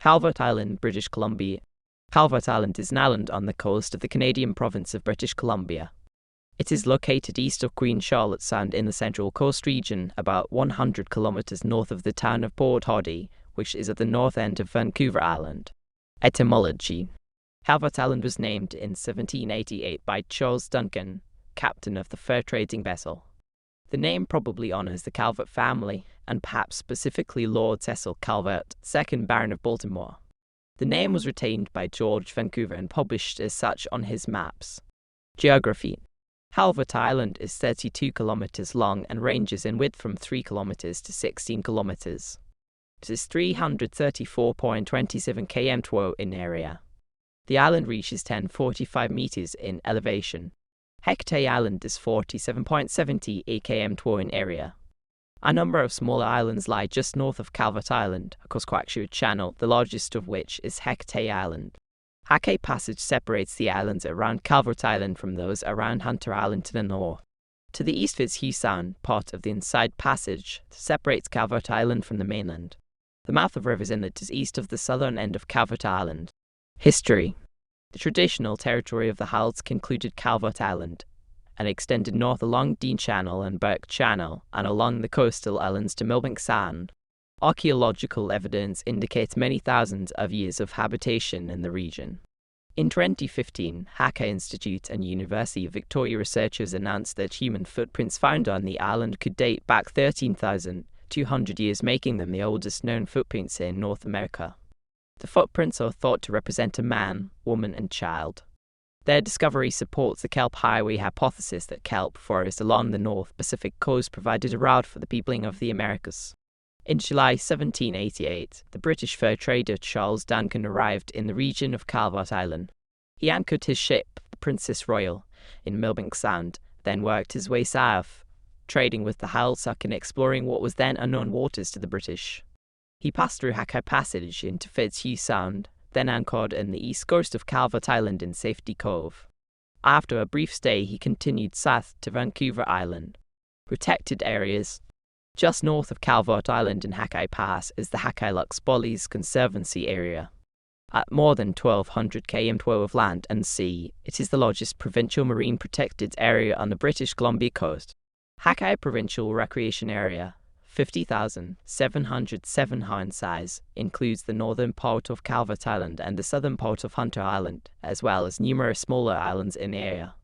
Calvert Island, British Columbia. Calvert Island is an island on the coast of the Canadian province of British Columbia. It is located east of Queen Charlotte Sound in the Central Coast region, about 100 kilometers north of the town of Port Hardy, which is at the north end of Vancouver Island. Etymology. Calvert Island was named in 1788 by Charles Duncan, captain of the fur trading vessel. The name probably honours the Calvert family, and perhaps specifically Lord Cecil Calvert, 2nd Baron of Baltimore. The name was retained by George Vancouver and published as such on his maps. Geography. Calvert Island is 32 kilometers long and ranges in width from 3 kilometers to 16 kilometers. It is 334.27 km² in area. The island reaches 1045 meters in elevation. Hecate Island is 47.70 km² in area. A number of smaller islands lie just north of Calvert Island, across Quackshoe Channel, the largest of which is Hecate Island. Hecate Passage separates the islands around Calvert Island from those around Hunter Island to the north. To the east is Hugh Sound, part of the Inside Passage, that separates Calvert Island from the mainland. The mouth of Rivers Inlet is east of the southern end of Calvert Island. History. The traditional territory of the Halds included Calvert Island, and extended north along Dean Channel and Burke Channel, and along the coastal islands to Millbank Sound. Archaeological evidence indicates many thousands of years of habitation in the region. In 2015, Hacker Institute and University of Victoria researchers announced that human footprints found on the island could date back 13,200 years, making them the oldest known footprints in North America. The footprints are thought to represent a man, woman, and child. Their discovery supports the kelp highway hypothesis that kelp forests along the North Pacific coast provided a route for the peopling of the Americas. In July 1788, the British fur trader Charles Duncan arrived in the region of Calvert Island. He anchored his ship, the Princess Royal, in Millbank Sound, then worked his way south, trading with the Halsuck and exploring what was then unknown waters to the British. He passed through Hecate Passage into Fitzhugh Sound, then anchored in the east coast of Calvert Island in Safety Cove. After a brief stay, he continued south to Vancouver Island. Protected areas. Just north of Calvert Island in Hecate Pass is the Hecate Bollies Conservancy area. At more than 1,200 km² of land and sea, it is the largest provincial marine protected area on the British Columbia coast. Hecate Provincial Recreation Area, 50,707 ha in size, includes the northern part of Calvert Island and the southern part of Hunter Island, as well as numerous smaller islands in the area.